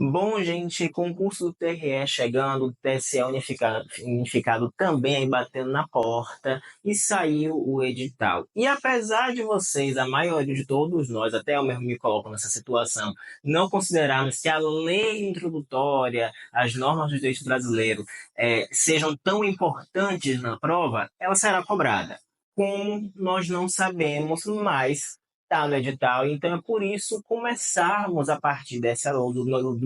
Bom, gente, concurso do TRE chegando, o TSE unificado também aí batendo na porta e saiu o edital. E apesar de vocês, a maioria de todos nós, até eu mesmo me coloco nessa situação, não considerarmos que a lei introdutória, as normas do direito brasileiro, sejam tão importantes na prova, ela será cobrada. Como nós não sabemos mais está no edital, então é por isso começarmos a partir dessa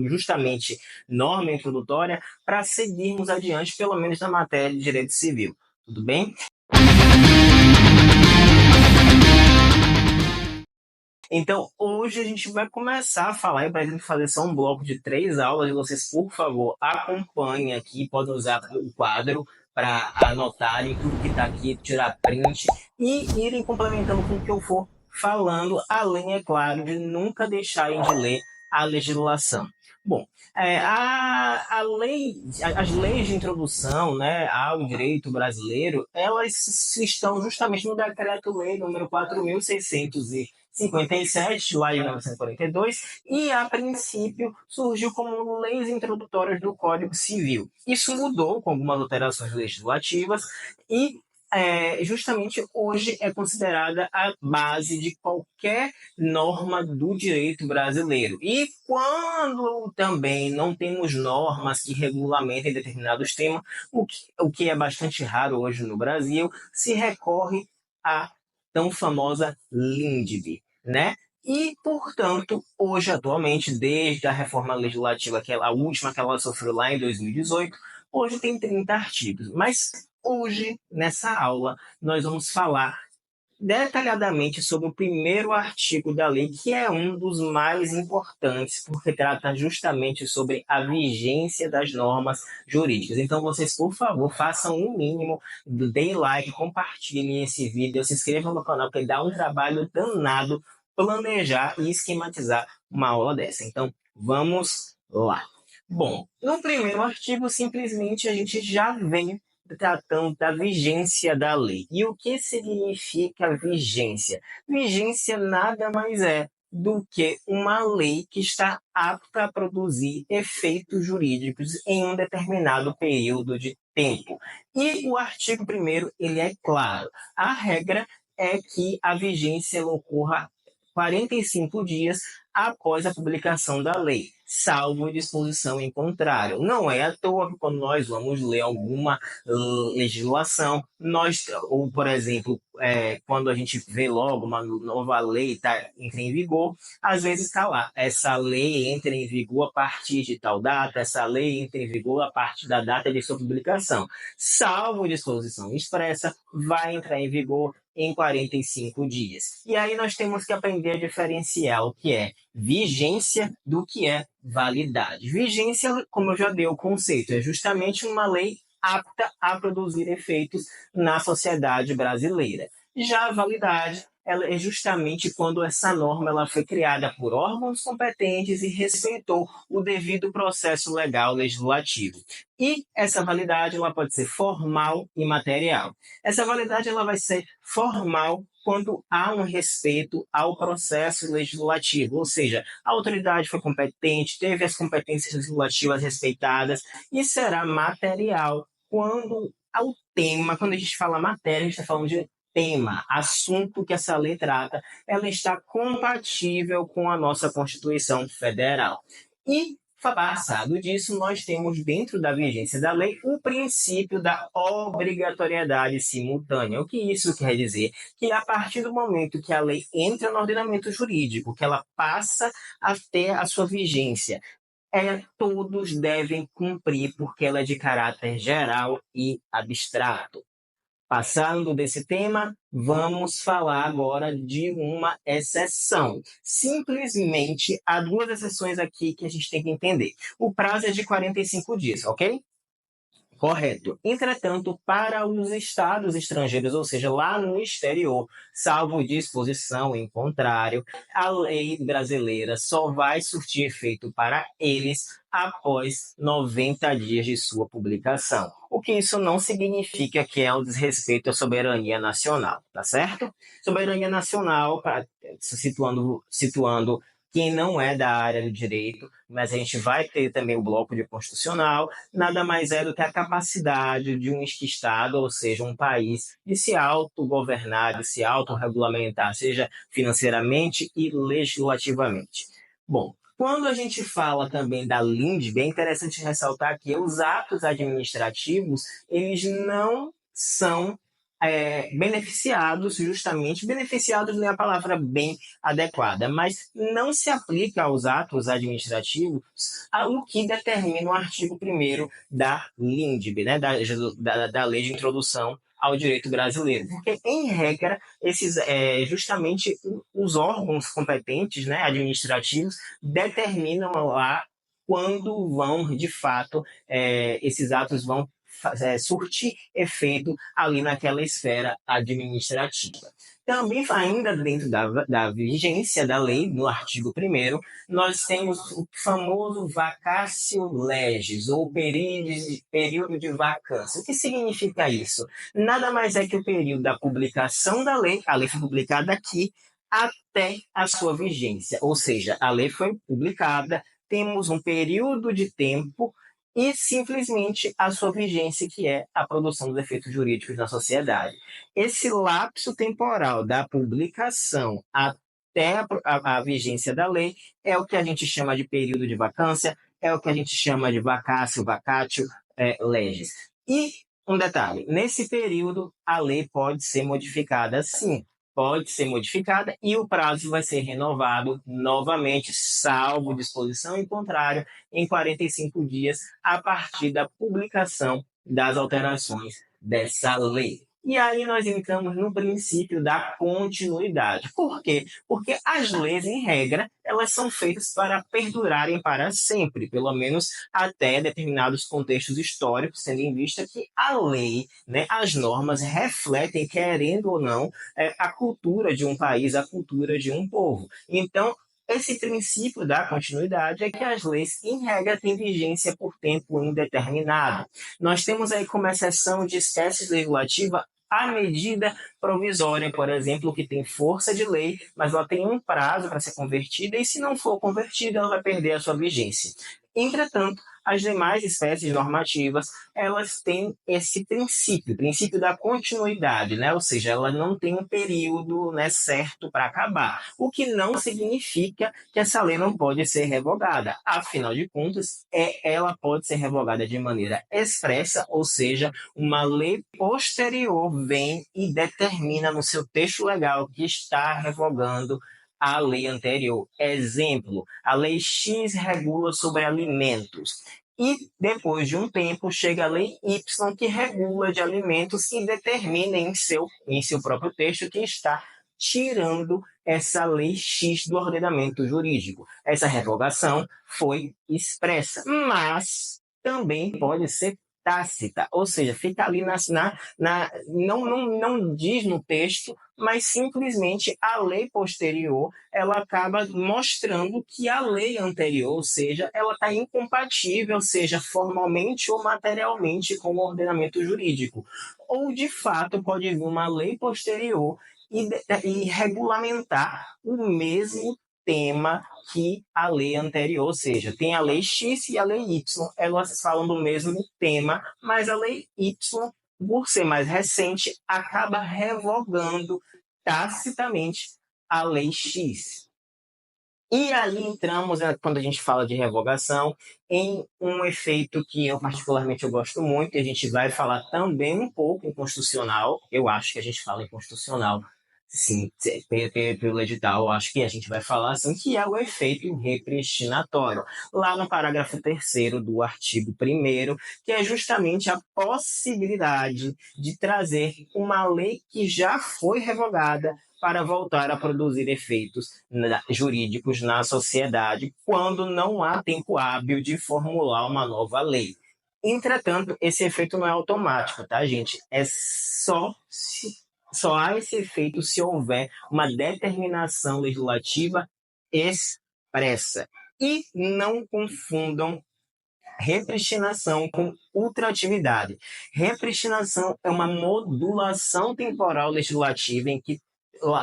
justamente norma introdutória para seguirmos adiante, pelo menos na matéria de direito civil. Tudo bem? Então, hoje a gente vai começar a falar, e para a gente fazer só um bloco de 3 aulas, e vocês, por favor, acompanhem aqui, podem usar o quadro para anotarem tudo que está aqui, tirar print e irem complementando com o que eu for falando, além, é claro, de nunca deixarem de ler a legislação. Bom, as leis de introdução, né, ao direito brasileiro, elas estão justamente no Decreto-Lei número 4.657, lá de 1942, e a princípio surgiu como leis introdutórias do Código Civil. Isso mudou com algumas alterações legislativas e justamente hoje é considerada a base de qualquer norma do direito brasileiro. E quando também não temos normas que regulamentem determinados temas, o que é bastante raro hoje no Brasil, se recorre à tão famosa LINDB, né? E, portanto, hoje, atualmente, desde a reforma legislativa, a última que ela sofreu lá em 2018, hoje tem 30 artigos. Mas hoje, nessa aula, nós vamos falar detalhadamente sobre o primeiro artigo da lei, que é um dos mais importantes, porque trata justamente sobre a vigência das normas jurídicas. Então, vocês, por favor, façam o mínimo, deem like, compartilhem esse vídeo, se inscrevam no canal, porque dá um trabalho danado planejar e esquematizar uma aula dessa. Então, vamos lá. Bom, no primeiro artigo, simplesmente a gente já vem tratando da vigência da lei. E o que significa vigência? Vigência nada mais é do que uma lei que está apta a produzir efeitos jurídicos em um determinado período de tempo. E o artigo 1º, ele é claro. A regra é que a vigência ocorra 45 dias após a publicação da lei, salvo disposição em contrário. Não é à toa que quando nós vamos ler alguma legislação, ou por exemplo, quando a gente vê logo uma nova lei entra em vigor, às vezes está lá, essa lei entra em vigor a partir de tal data, essa lei entra em vigor a partir da data de sua publicação. Salvo disposição expressa, vai entrar em vigor em 45 dias. E aí nós temos que aprender a diferenciar o que é vigência do que é validade. Vigência, como eu já dei o conceito, é justamente uma lei apta a produzir efeitos na sociedade brasileira. Já a validade, ela é justamente quando essa norma ela foi criada por órgãos competentes e respeitou o devido processo legal legislativo. E essa validade ela pode ser formal e material. Essa validade ela vai ser formal quando há um respeito ao processo legislativo, ou seja, a autoridade foi competente, teve as competências legislativas respeitadas, e será material quando ao tema, quando a gente fala matéria, a gente está falando de tema, assunto que essa lei trata, ela está compatível com a nossa Constituição Federal. E, passado disso, nós temos dentro da vigência da lei o princípio da obrigatoriedade simultânea. O que isso quer dizer? Que a partir do momento que a lei entra no ordenamento jurídico, que ela passa a ter a sua vigência, todos devem cumprir, porque ela é de caráter geral e abstrato. Passando desse tema, vamos falar agora de uma exceção. Simplesmente, há 2 exceções aqui que a gente tem que entender. O prazo é de 45 dias, ok? Correto. Entretanto, para os estados estrangeiros, ou seja, lá no exterior, salvo disposição em contrário, a lei brasileira só vai surtir efeito para eles após 90 dias de sua publicação. O que isso não significa que é um desrespeito à soberania nacional, tá certo? Soberania nacional, situando quem não é da área do direito, mas a gente vai ter também o bloco de constitucional, nada mais é do que a capacidade de um Estado, ou seja, um país, de se autogovernar, de se autorregulamentar, seja financeiramente e legislativamente. Bom, quando a gente fala também da LINDB, é interessante ressaltar que os atos administrativos, eles não são beneficiados, justamente, beneficiados não é a palavra bem adequada, mas não se aplica aos atos administrativos o que determina o artigo 1º da LINDB, né, da Lei de Introdução ao Direito Brasileiro. Porque, em regra, justamente os órgãos competentes, né, administrativos, determinam lá quando vão, de fato, esses atos vão surtir efeito ali naquela esfera administrativa. Também, ainda dentro da vigência da lei, no artigo 1º, nós temos o famoso vacatio legis, ou período de vacância. O que significa isso? Nada mais é que o período da publicação da lei, a lei foi publicada aqui, até a sua vigência. Ou seja, a lei foi publicada, temos um período de tempo e simplesmente a sua vigência, que é a produção dos efeitos jurídicos na sociedade. Esse lapso temporal da publicação até a vigência da lei é o que a gente chama de período de vacância, é o que a gente chama de vacatio legis. E um detalhe, nesse período a lei pode ser modificada sim, pode ser modificada e o prazo vai ser renovado novamente, salvo disposição em contrário, em 45 dias a partir da publicação das alterações dessa lei. E aí nós entramos no princípio da continuidade. Por quê? Porque as leis, em regra, elas são feitas para perdurarem para sempre, pelo menos até determinados contextos históricos, tendo em vista que a lei, né, as normas refletem, querendo ou não, a cultura de um país, a cultura de um povo. Então, esse princípio da continuidade é que as leis, em regra, têm vigência por tempo indeterminado. Nós temos aí como exceção de espécies legislativa a medida provisória, por exemplo, que tem força de lei, mas ela tem um prazo para ser convertida e, se não for convertida, ela vai perder a sua vigência. Entretanto, as demais espécies normativas, elas têm esse princípio da continuidade, né? Ou seja, ela não tem um período, né, certo para acabar, o que não significa que essa lei não pode ser revogada. Afinal de contas, ela pode ser revogada de maneira expressa, ou seja, uma lei posterior vem e determina no seu texto legal que está revogando a lei anterior. Exemplo, a lei X regula sobre alimentos. E depois de um tempo chega a lei Y que regula de alimentos e determina em seu próprio texto que está tirando essa lei X do ordenamento jurídico. Essa revogação foi expressa, mas também pode ser tácita, ou seja, fica ali não diz no texto, mas simplesmente a lei posterior ela acaba mostrando que a lei anterior, ou seja, ela está incompatível, seja formalmente ou materialmente, com o ordenamento jurídico. Ou, de fato, pode vir uma lei posterior e regulamentar o mesmo tema que a lei anterior, ou seja, tem a lei X e a lei Y, elas falam do mesmo tema, mas a lei Y, por ser mais recente, acaba revogando tacitamente a lei X. E aí entramos, quando a gente fala de revogação, em um efeito que eu particularmente eu gosto muito, e a gente vai falar também um pouco em constitucional, eu acho que a gente fala em constitucional, sim, pelo edital, eu acho que a gente vai falar assim, que é o efeito repristinatório, lá no parágrafo 3º do artigo 1º, que é justamente a possibilidade de trazer uma lei que já foi revogada para voltar a produzir efeitos jurídicos na sociedade, quando não há tempo hábil de formular uma nova lei. Entretanto, esse efeito não é automático, tá, gente? Só há esse efeito se houver uma determinação legislativa expressa. E não confundam repristinação com ultratividade. Repristinação é uma modulação temporal legislativa em que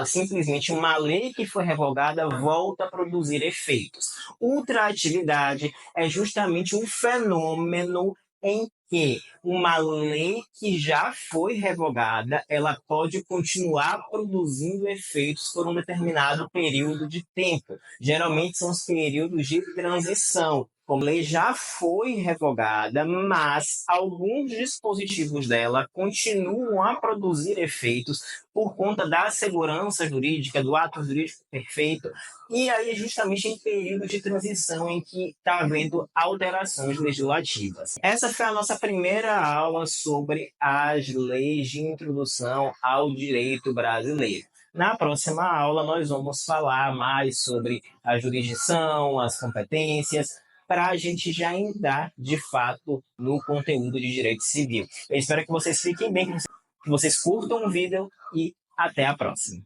simplesmente uma lei que foi revogada volta a produzir efeitos. Ultraatividade é justamente um fenômeno em que uma lei que já foi revogada, ela pode continuar produzindo efeitos por um determinado período de tempo. Geralmente são os períodos de transição. Como a lei já foi revogada, mas alguns dispositivos dela continuam a produzir efeitos por conta da segurança jurídica, do ato jurídico perfeito, e aí justamente em período de transição em que está havendo alterações legislativas. Essa foi a nossa primeira aula sobre as leis de introdução ao direito brasileiro. Na próxima aula, nós vamos falar mais sobre a jurisdição, as competências, para a gente já entrar, de fato, no conteúdo de direito civil. Eu espero que vocês fiquem bem, que vocês curtam o vídeo e até a próxima.